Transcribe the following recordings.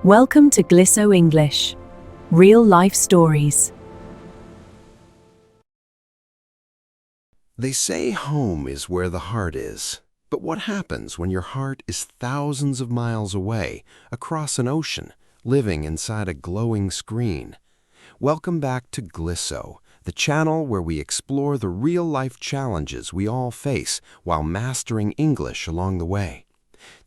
Welcome to Glisso English. Real life stories. They say home is where the heart is. But what happens when your heart is thousands of miles away, across an ocean, living inside a glowing screen? Welcome back to Glisso, the channel where we explore the real-life challenges we all face while mastering English along the way.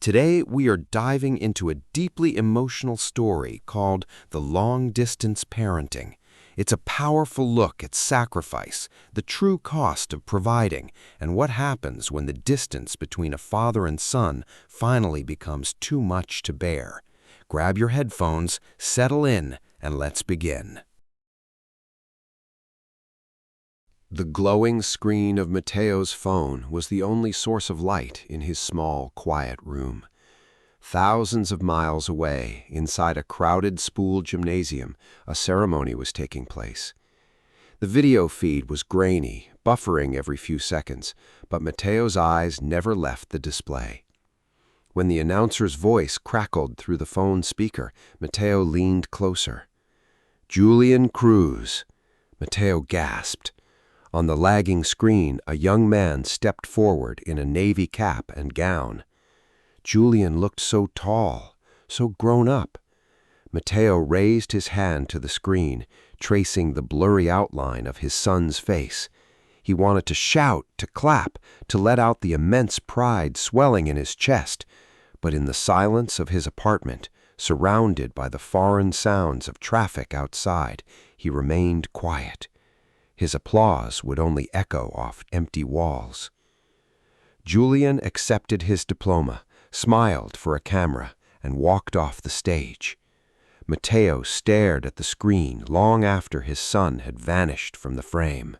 Today, we are diving into a deeply emotional story called The Long-Distance Parenting. It's a powerful look at sacrifice, the true cost of providing, and what happens when the distance between a father and son finally becomes too much to bear. Grab your headphones, settle in, and let's begin. The glowing screen of Mateo's phone was the only source of light in his small, quiet room. Thousands of miles away, inside a crowded spool gymnasium, a ceremony was taking place. The video feed was grainy, buffering every few seconds, but Mateo's eyes never left the display. When the announcer's voice crackled through the phone speaker, Mateo leaned closer. "Julian Cruz." Mateo gasped. On the lagging screen, a young man stepped forward in a navy cap and gown. Julian looked so tall, so grown up. Mateo raised his hand to the screen, tracing the blurry outline of his son's face. He wanted to shout, to clap, to let out the immense pride swelling in his chest. But in the silence of his apartment, surrounded by the foreign sounds of traffic outside, he remained quiet. His applause would only echo off empty walls. Julian accepted his diploma, smiled for a camera, and walked off the stage. Mateo stared at the screen long after his son had vanished from the frame.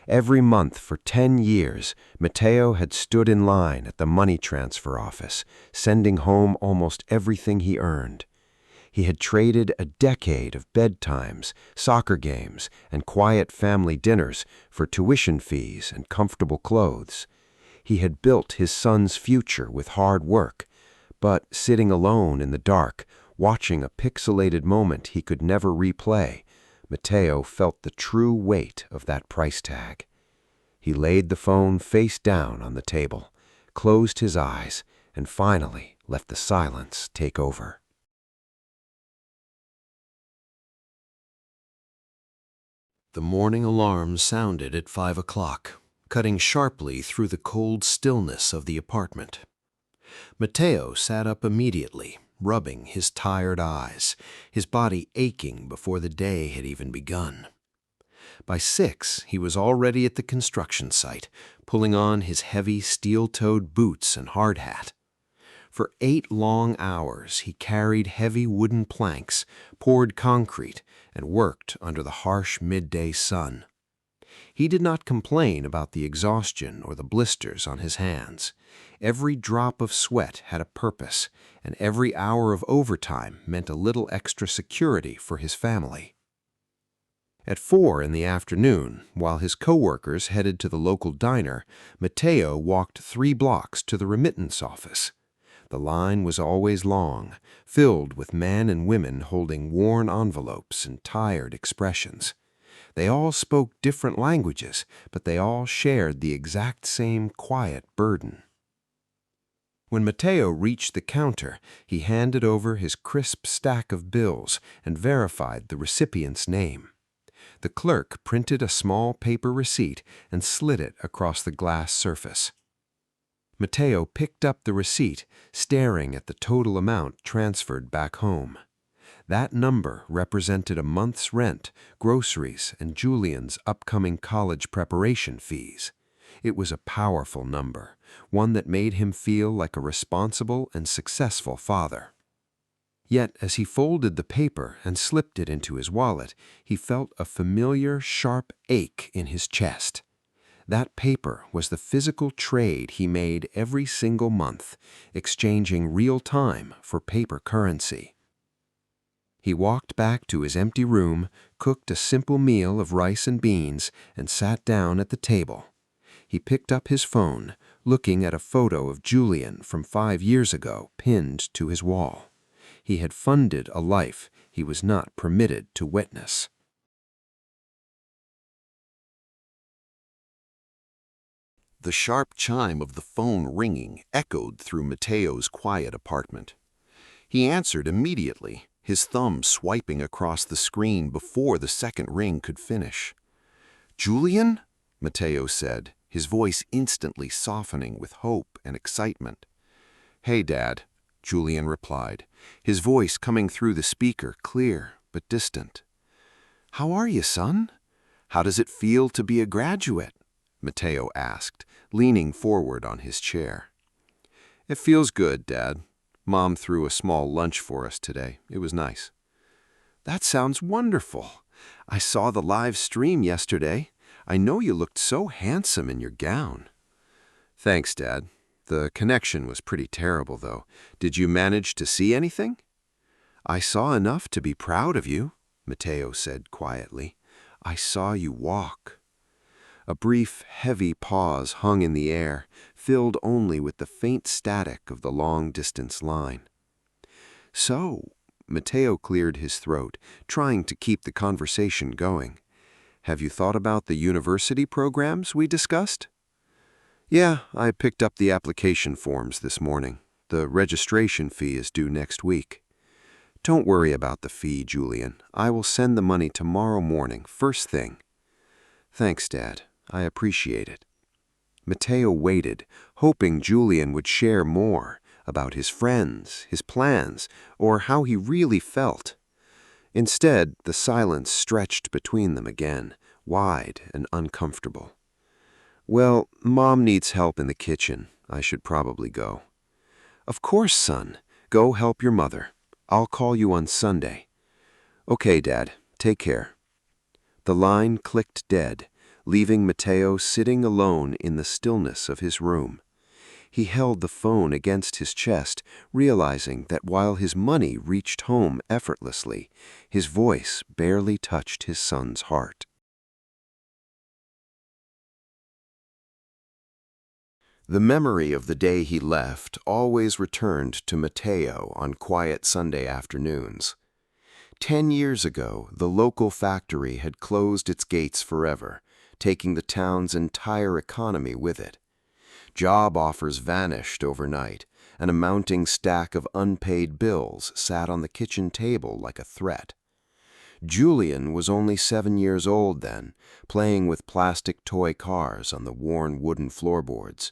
Every month for 10 years, Mateo had stood in line at the money transfer office, sending home almost everything he earned. He had traded a decade of bedtimes, soccer games, and quiet family dinners for tuition fees and comfortable clothes. He had built his son's future with hard work, but sitting alone in the dark, watching a pixelated moment he could never replay, Mateo felt the true weight of that price tag. He laid the phone face down on the table, closed his eyes, and finally let the silence take over. The morning alarm sounded at 5 o'clock, cutting sharply through the cold stillness of the apartment. Mateo sat up immediately, rubbing his tired eyes, his body aching before the day had even begun. By 6, he was already at the construction site, pulling on his heavy steel-toed boots and hard hat. For 8 long hours, he carried heavy wooden planks, poured concrete, and worked under the harsh midday sun. He did not complain about the exhaustion or the blisters on his hands. Every drop of sweat had a purpose, and every hour of overtime meant a little extra security for his family. At 4 in the afternoon, while his coworkers headed to the local diner, Mateo walked 3 blocks to the remittance office. The line was always long, filled with men and women holding worn envelopes and tired expressions. They all spoke different languages, but they all shared the exact same quiet burden. When Mateo reached the counter, he handed over his crisp stack of bills and verified the recipient's name. The clerk printed a small paper receipt and slid it across the glass surface. Mateo picked up the receipt, staring at the total amount transferred back home. That number represented a month's rent, groceries, and Julian's upcoming college preparation fees. It was a powerful number, one that made him feel like a responsible and successful father. Yet, as he folded the paper and slipped it into his wallet, he felt a familiar, sharp ache in his chest. That paper was the physical trade he made every single month, exchanging real time for paper currency. He walked back to his empty room, cooked a simple meal of rice and beans, and sat down at the table. He picked up his phone, looking at a photo of Julian from 5 years ago pinned to his wall. He had funded a life he was not permitted to witness. The sharp chime of the phone ringing echoed through Mateo's quiet apartment. He answered immediately, his thumb swiping across the screen before the second ring could finish. "Julian?" Mateo said, his voice instantly softening with hope and excitement. "Hey, Dad," Julian replied, his voice coming through the speaker clear but distant. "How are you, son? How does it feel to be a graduate?" Mateo asked, leaning forward on his chair. "It feels good, Dad. Mom threw a small lunch for us today. It was nice." "That sounds wonderful. I saw the live stream yesterday. I know you looked so handsome in your gown." "Thanks, Dad. The connection was pretty terrible, though. Did you manage to see anything?" "I saw enough to be proud of you," Mateo said quietly. "I saw you walk." A brief, heavy pause hung in the air, filled only with the faint static of the long-distance line. "So," Mateo cleared his throat, trying to keep the conversation going, "have you thought about the university programs we discussed?" "Yeah, I picked up the application forms this morning. The registration fee is due next week." "Don't worry about the fee, Julian. I will send the money tomorrow morning, first thing." "Thanks, Dad. I appreciate it." Mateo waited, hoping Julian would share more about his friends, his plans, or how he really felt. Instead, the silence stretched between them again, wide and uncomfortable. "Well, Mom needs help in the kitchen. I should probably go." "Of course, son. Go help your mother. I'll call you on Sunday." "Okay, Dad. Take care." The line clicked dead, leaving Mateo sitting alone in the stillness of his room. He held the phone against his chest, realizing that while his money reached home effortlessly, his voice barely touched his son's heart. The memory of the day he left always returned to Mateo on quiet Sunday afternoons. 10 years ago, the local factory had closed its gates forever, taking the town's entire economy with it. Job offers vanished overnight, and a mounting stack of unpaid bills sat on the kitchen table like a threat. Julian was only 7 years old then, playing with plastic toy cars on the worn wooden floorboards.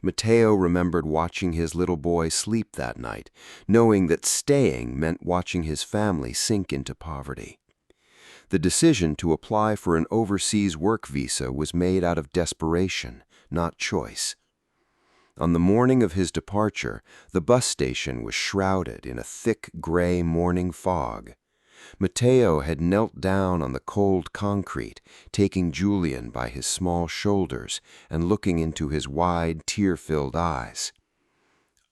Mateo remembered watching his little boy sleep that night, knowing that staying meant watching his family sink into poverty. The decision to apply for an overseas work visa was made out of desperation, not choice. On the morning of his departure, the bus station was shrouded in a thick gray morning fog. Mateo had knelt down on the cold concrete, taking Julian by his small shoulders and looking into his wide, tear-filled eyes.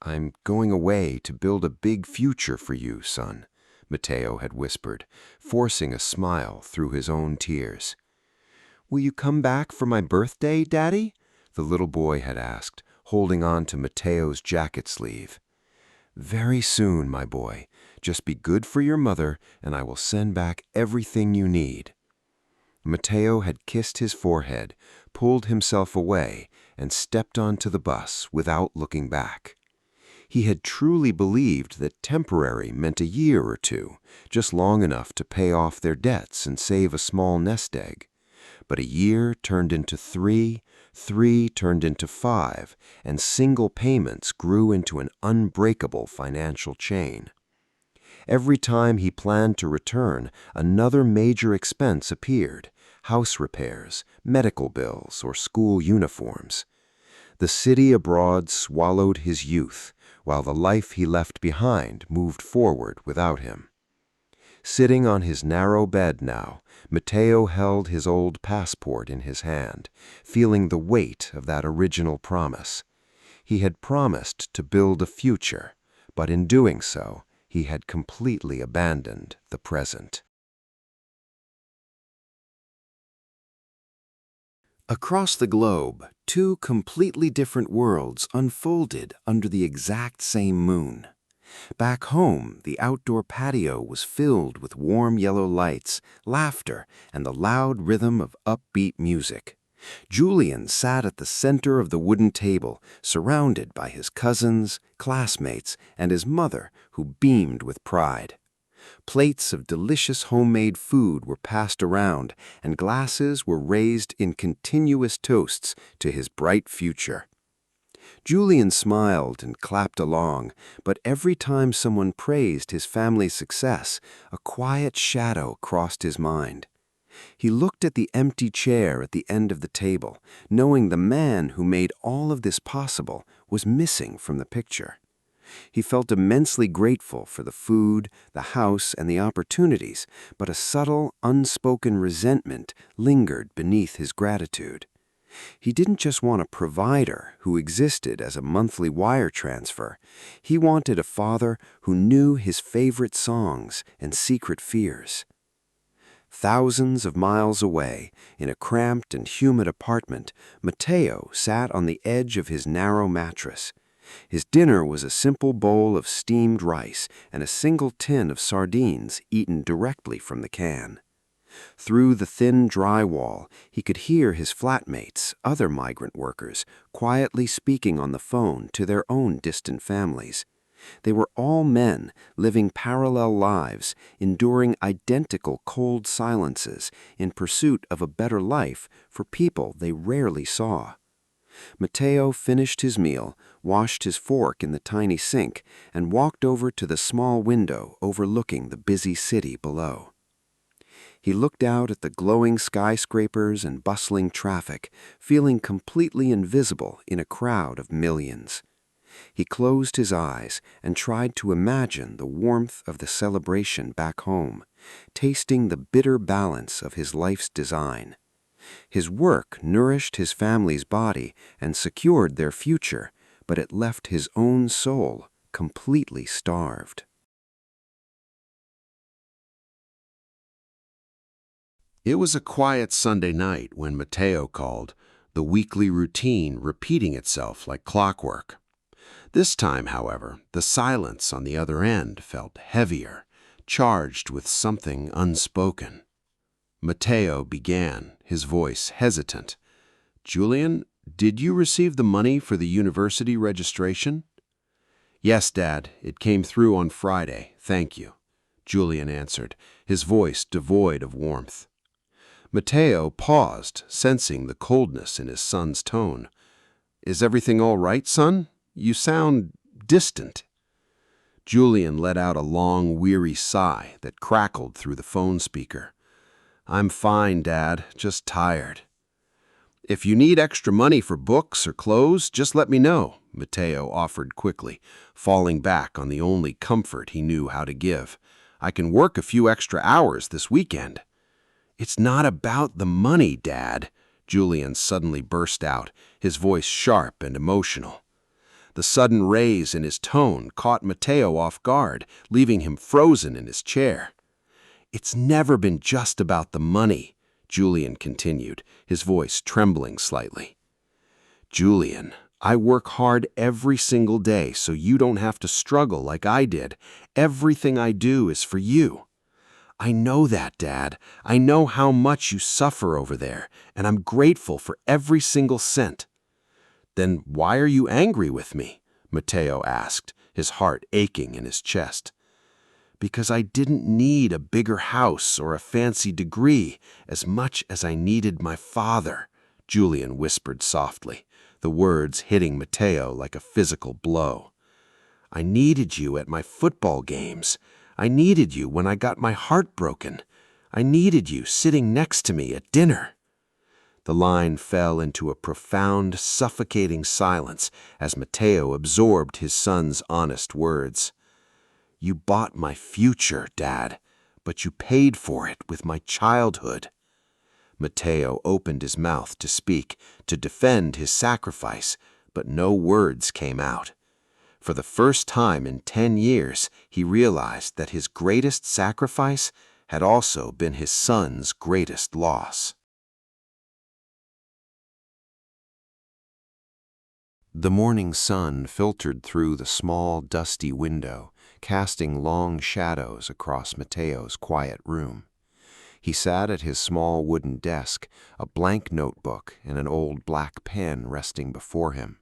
"I'm going away to build a big future for you, son," Mateo had whispered, forcing a smile through his own tears. "Will you come back for my birthday, Daddy?" the little boy had asked, holding on to Mateo's jacket sleeve. "Very soon, my boy. Just be good for your mother, and I will send back everything you need." Mateo had kissed his forehead, pulled himself away, and stepped onto the bus without looking back. He had truly believed that temporary meant a year or two, just long enough to pay off their debts and save a small nest egg. But a year turned into 3, 3 turned into 5, and single payments grew into an unbreakable financial chain. Every time he planned to return, another major expense appeared: house repairs, medical bills, or school uniforms. The city abroad swallowed his youth, while the life he left behind moved forward without him. Sitting on his narrow bed now, Mateo held his old passport in his hand, feeling the weight of that original promise. He had promised to build a future, but in doing so, he had completely abandoned the present. Across the globe, two completely different worlds unfolded under the exact same moon. Back home, the outdoor patio was filled with warm yellow lights, laughter, and the loud rhythm of upbeat music. Julian sat at the center of the wooden table, surrounded by his cousins, classmates, and his mother, who beamed with pride. Plates of delicious homemade food were passed around, and glasses were raised in continuous toasts to his bright future. Julian smiled and clapped along, but every time someone praised his family's success, a quiet shadow crossed his mind. He looked at the empty chair at the end of the table, knowing the man who made all of this possible was missing from the picture. He felt immensely grateful for the food, the house, and the opportunities, but a subtle, unspoken resentment lingered beneath his gratitude. He didn't just want a provider who existed as a monthly wire transfer. He wanted a father who knew his favorite songs and secret fears. Thousands of miles away, in a cramped and humid apartment, Mateo sat on the edge of his narrow mattress. His dinner was a simple bowl of steamed rice and a single tin of sardines eaten directly from the can. Through the thin drywall, he could hear his flatmates, other migrant workers, quietly speaking on the phone to their own distant families. They were all men living parallel lives, enduring identical cold silences in pursuit of a better life for people they rarely saw. Mateo finished his meal, washed his fork in the tiny sink, and walked over to the small window overlooking the busy city below. He looked out at the glowing skyscrapers and bustling traffic, feeling completely invisible in a crowd of millions. He closed his eyes and tried to imagine the warmth of the celebration back home, tasting the bitter balance of his life's design. His work nourished his family's body and secured their future, but it left his own soul completely starved. It was a quiet Sunday night when Mateo called, the weekly routine repeating itself like clockwork. This time, however, the silence on the other end felt heavier, charged with something unspoken. Mateo began, his voice hesitant. "Julian, did you receive the money for the university registration?" "Yes, Dad. It came through on Friday. Thank you," Julian answered, his voice devoid of warmth. Mateo paused, sensing the coldness in his son's tone. "Is everything all right, son? You sound distant." Julian let out a long, weary sigh that crackled through the phone speaker. "I'm fine, Dad, just tired." "If you need extra money for books or clothes, just let me know," Mateo offered quickly, falling back on the only comfort he knew how to give. "I can work a few extra hours this weekend." "It's not about the money, Dad," Julian suddenly burst out, his voice sharp and emotional. The sudden raise in his tone caught Mateo off guard, leaving him frozen in his chair. "It's never been just about the money," Julian continued, his voice trembling slightly. "Julian, I work hard every single day so you don't have to struggle like I did. Everything I do is for you." "I know that, Dad. I know how much you suffer over there, and I'm grateful for every single cent." "Then why are you angry with me?" Mateo asked, his heart aching in his chest. "Because I didn't need a bigger house or a fancy degree as much as I needed my father," Julian whispered softly, the words hitting Mateo like a physical blow. "I needed you at my football games. I needed you when I got my heart broken. I needed you sitting next to me at dinner." The line fell into a profound, suffocating silence as Mateo absorbed his son's honest words. "You bought my future, Dad, but you paid for it with my childhood." Mateo opened his mouth to speak, to defend his sacrifice, but no words came out. For the first time in 10 years, he realized that his greatest sacrifice had also been his son's greatest loss. The morning sun filtered through the small, dusty window, casting long shadows across Mateo's quiet room. He sat at his small wooden desk, a blank notebook and an old black pen resting before him.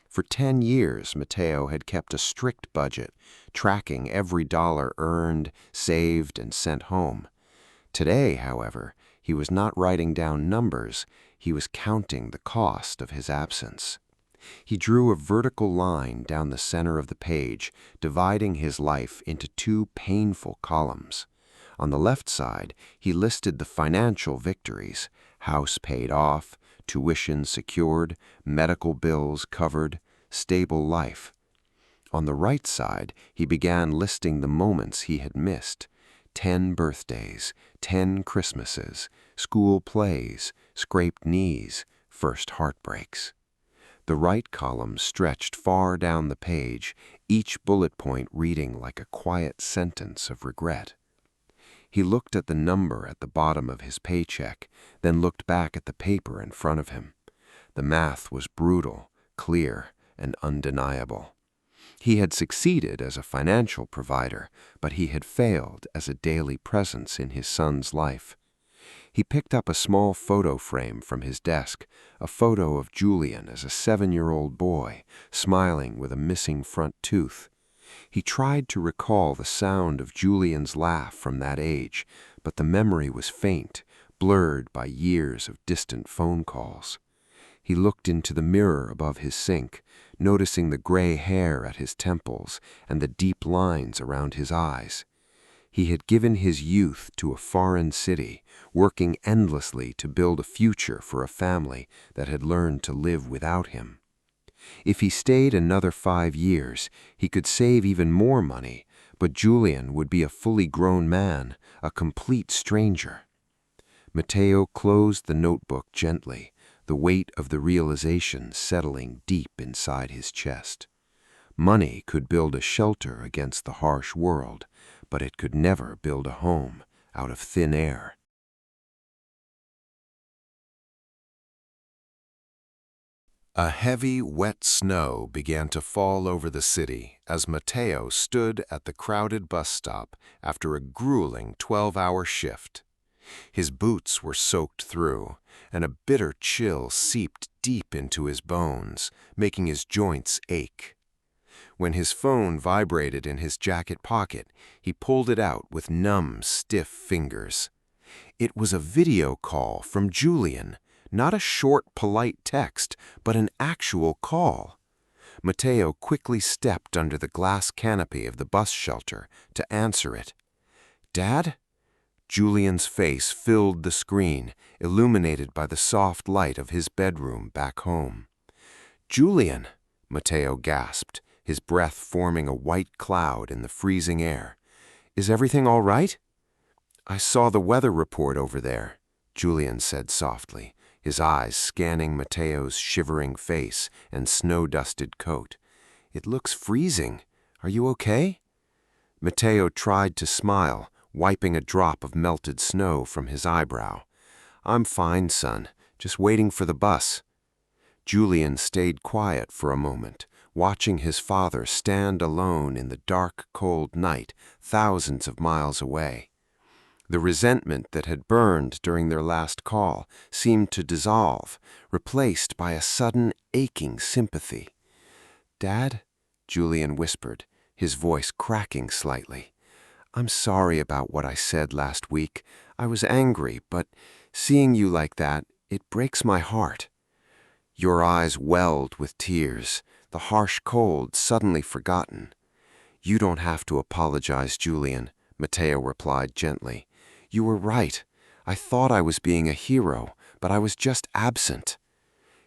For 10 years, Mateo had kept a strict budget, tracking every dollar earned, saved, and sent home. Today, however, he was not writing down numbers, he was counting the cost of his absence. He drew a vertical line down the center of the page, dividing his life into 2 painful columns. On the left side, he listed the financial victories: house paid off, tuition secured, medical bills covered, stable life. On the right side, he began listing the moments he had missed: 10 birthdays, 10 Christmases, school plays, scraped knees, first heartbreaks. The right column stretched far down the page, each bullet point reading like a quiet sentence of regret. He looked at the number at the bottom of his paycheck, then looked back at the paper in front of him. The math was brutal, clear, and undeniable. He had succeeded as a financial provider, but he had failed as a daily presence in his son's life. He picked up a small photo frame from his desk, a photo of Julian as a 7-year-old boy, smiling with a missing front tooth. He tried to recall the sound of Julian's laugh from that age, but the memory was faint, blurred by years of distant phone calls. He looked into the mirror above his sink, noticing the gray hair at his temples and the deep lines around his eyes. He had given his youth to a foreign city, working endlessly to build a future for a family that had learned to live without him. If he stayed another 5 years, he could save even more money, but Julian would be a fully grown man, a complete stranger. Mateo closed the notebook gently, the weight of the realization settling deep inside his chest. Money could build a shelter against the harsh world, but it could never build a home out of thin air. A heavy, wet snow began to fall over the city as Mateo stood at the crowded bus stop after a grueling 12-hour shift. His boots were soaked through, and a bitter chill seeped deep into his bones, making his joints ache. When his phone vibrated in his jacket pocket, he pulled it out with numb, stiff fingers. It was a video call from Julian, not a short, polite text, but an actual call. Mateo quickly stepped under the glass canopy of the bus shelter to answer it. "Dad?" Julian's face filled the screen, illuminated by the soft light of his bedroom back home. "Julian," Mateo gasped, his breath forming a white cloud in the freezing air. "Is everything all right?" "I saw the weather report over there," Julian said softly, his eyes scanning Mateo's shivering face and snow-dusted coat. "It looks freezing. Are you okay?" Mateo tried to smile, wiping a drop of melted snow from his eyebrow. "I'm fine, son. Just waiting for the bus." Julian stayed quiet for a moment, watching his father stand alone in the dark, cold night, thousands of miles away. The resentment that had burned during their last call seemed to dissolve, replaced by a sudden, aching sympathy. "Dad?" Julian whispered, his voice cracking slightly. "I'm sorry about what I said last week. I was angry, but seeing you like that, it breaks my heart." Your eyes welled with tears, the harsh cold suddenly forgotten. "You don't have to apologize, Julian," Mateo replied gently. "You were right. I thought I was being a hero, but I was just absent."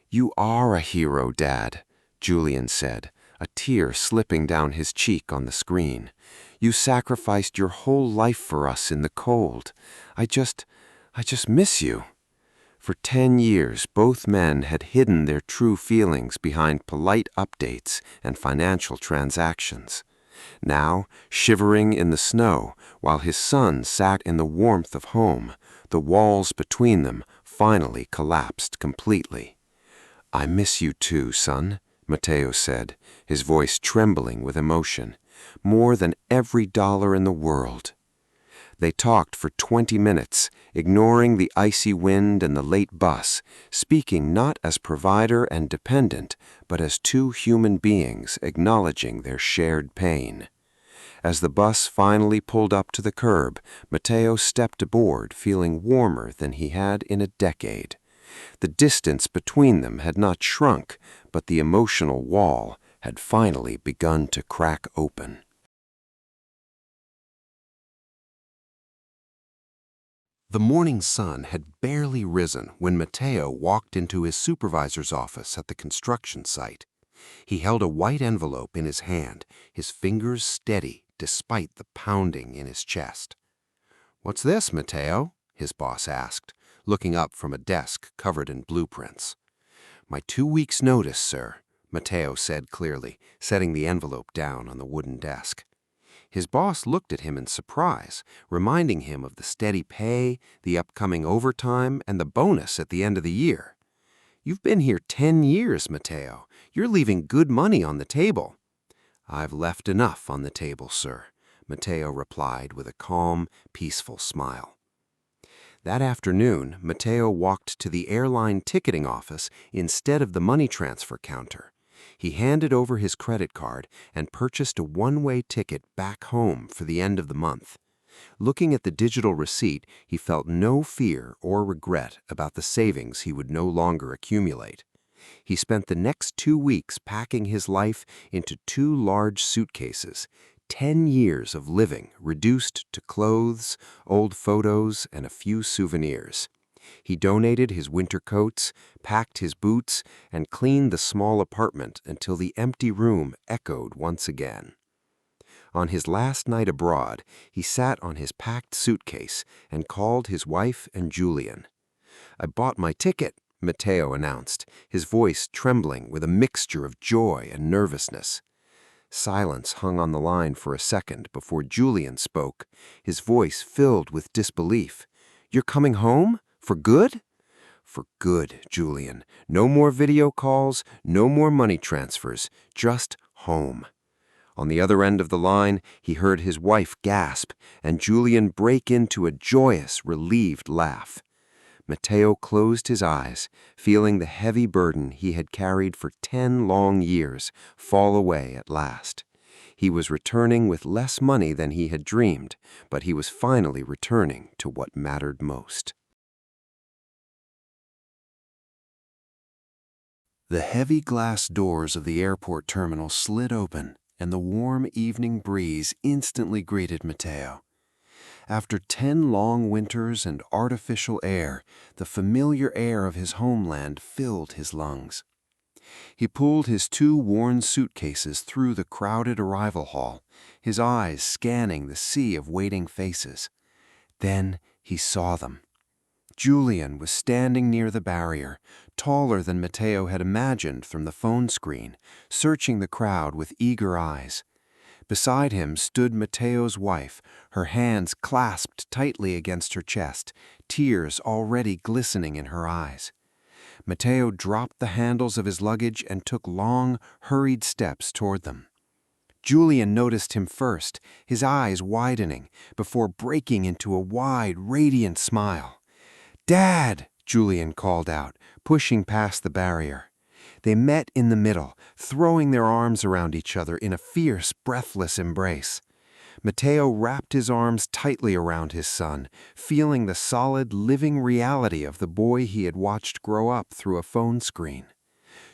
"You are a hero, Dad," Julian said, a tear slipping down his cheek on the screen. "You sacrificed your whole life for us in the cold. I just miss you." For 10 years, both men had hidden their true feelings behind polite updates and financial transactions. Now, shivering in the snow, while his son sat in the warmth of home, the walls between them finally collapsed completely. "I miss you too, son," Mateo said, his voice trembling with emotion. more than every dollar in the world. They talked for 20 minutes, ignoring the icy wind and the late bus, speaking not as provider and dependent, but as two human beings acknowledging their shared pain. As the bus finally pulled up to the curb, Mateo stepped aboard, feeling warmer than he had in a decade. The distance between them had not shrunk, but the emotional wall had finally begun to crack open. The morning sun had barely risen when Mateo walked into his supervisor's office at the construction site. He held a white envelope in his hand, his fingers steady despite the pounding in his chest. "What's this, Mateo?" his boss asked, looking up from a desk covered in blueprints. "My 2 weeks' notice, sir," Mateo said clearly, setting the envelope down on the wooden desk. His boss looked at him in surprise, reminding him of the steady pay, the upcoming overtime, and the bonus at the end of the year. "You've been here 10 years, Mateo. You're leaving good money on the table." "I've left enough on the table, sir," Mateo replied with a calm, peaceful smile. That afternoon, Mateo walked to the airline ticketing office instead of the money transfer counter. He handed over his credit card and purchased a one-way ticket back home for the end of the month. Looking at the digital receipt, he felt no fear or regret about the savings he would no longer accumulate. He spent the next 2 weeks packing his life into 2 large suitcases, 10 years of living reduced to clothes, old photos, and a few souvenirs. He donated his winter coats, packed his boots, and cleaned the small apartment until the empty room echoed once again. On his last night abroad, he sat on his packed suitcase and called his wife and Julian. "I bought my ticket," Mateo announced, his voice trembling with a mixture of joy and nervousness. Silence hung on the line for a second before Julian spoke, his voice filled with disbelief. "You're coming home? For good?" "For good, Julian. No more video calls, no more money transfers, just home." On the other end of the line, he heard his wife gasp and Julian break into a joyous, relieved laugh. Mateo closed his eyes, feeling the heavy burden he had carried for 10 long years fall away at last. He was returning with less money than he had dreamed, but he was finally returning to what mattered most. The heavy glass doors of the airport terminal slid open, and the warm evening breeze instantly greeted Mateo. After 10 long winters and artificial air, the familiar air of his homeland filled his lungs. He pulled his 2 worn suitcases through the crowded arrival hall, his eyes scanning the sea of waiting faces. Then he saw them. Julian was standing near the barrier, taller than Mateo had imagined from the phone screen, searching the crowd with eager eyes. Beside him stood Mateo's wife, her hands clasped tightly against her chest, tears already glistening in her eyes. Mateo dropped the handles of his luggage and took long, hurried steps toward them. Julian noticed him first, his eyes widening, before breaking into a wide, radiant smile. "Dad!" Julian called out, pushing past the barrier. They met in the middle, throwing their arms around each other in a fierce, breathless embrace. Mateo wrapped his arms tightly around his son, feeling the solid, living reality of the boy he had watched grow up through a phone screen.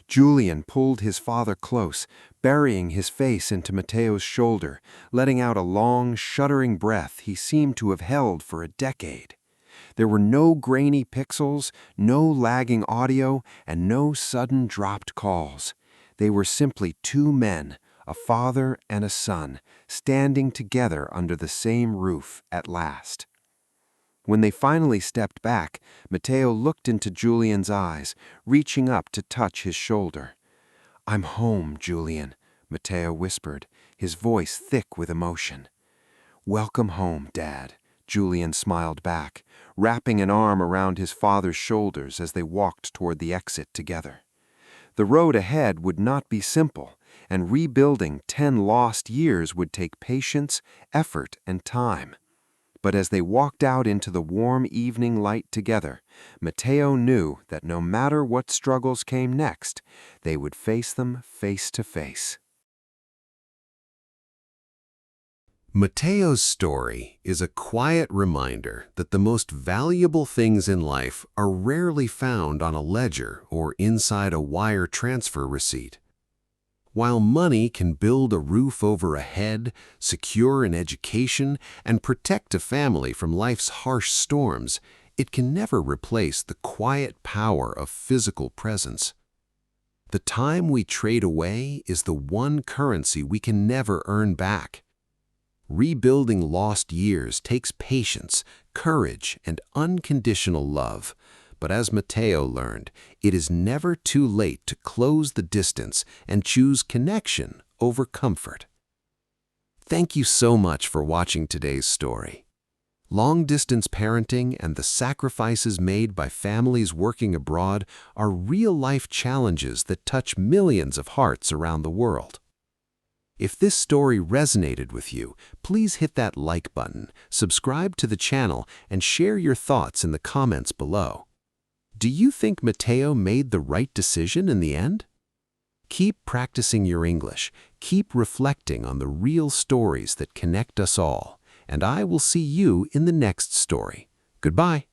Julian pulled his father close, burying his face into Mateo's shoulder, letting out a long, shuddering breath he seemed to have held for a decade. There were no grainy pixels, no lagging audio, and no sudden dropped calls. They were simply 2 men, a father and a son, standing together under the same roof at last. When they finally stepped back, Mateo looked into Julian's eyes, reaching up to touch his shoulder. "I'm home, Julian," Mateo whispered, his voice thick with emotion. "Welcome home, Dad," Julian smiled back, wrapping an arm around his father's shoulders as they walked toward the exit together. The road ahead would not be simple, and rebuilding 10 lost years would take patience, effort, and time. But as they walked out into the warm evening light together, Mateo knew that no matter what struggles came next, they would face them face to face. Mateo's story is a quiet reminder that the most valuable things in life are rarely found on a ledger or inside a wire transfer receipt. While money can build a roof over a head, secure an education, and protect a family from life's harsh storms, it can never replace the quiet power of physical presence. The time we trade away is the one currency we can never earn back. Rebuilding lost years takes patience, courage, and unconditional love. But as Mateo learned, it is never too late to close the distance and choose connection over comfort. Thank you so much for watching today's story. Long-distance parenting and the sacrifices made by families working abroad are real-life challenges that touch millions of hearts around the world. If this story resonated with you, please hit that like button, subscribe to the channel, and share your thoughts in the comments below. Do you think Mateo made the right decision in the end? Keep practicing your English, keep reflecting on the real stories that connect us all, and I will see you in the next story. Goodbye.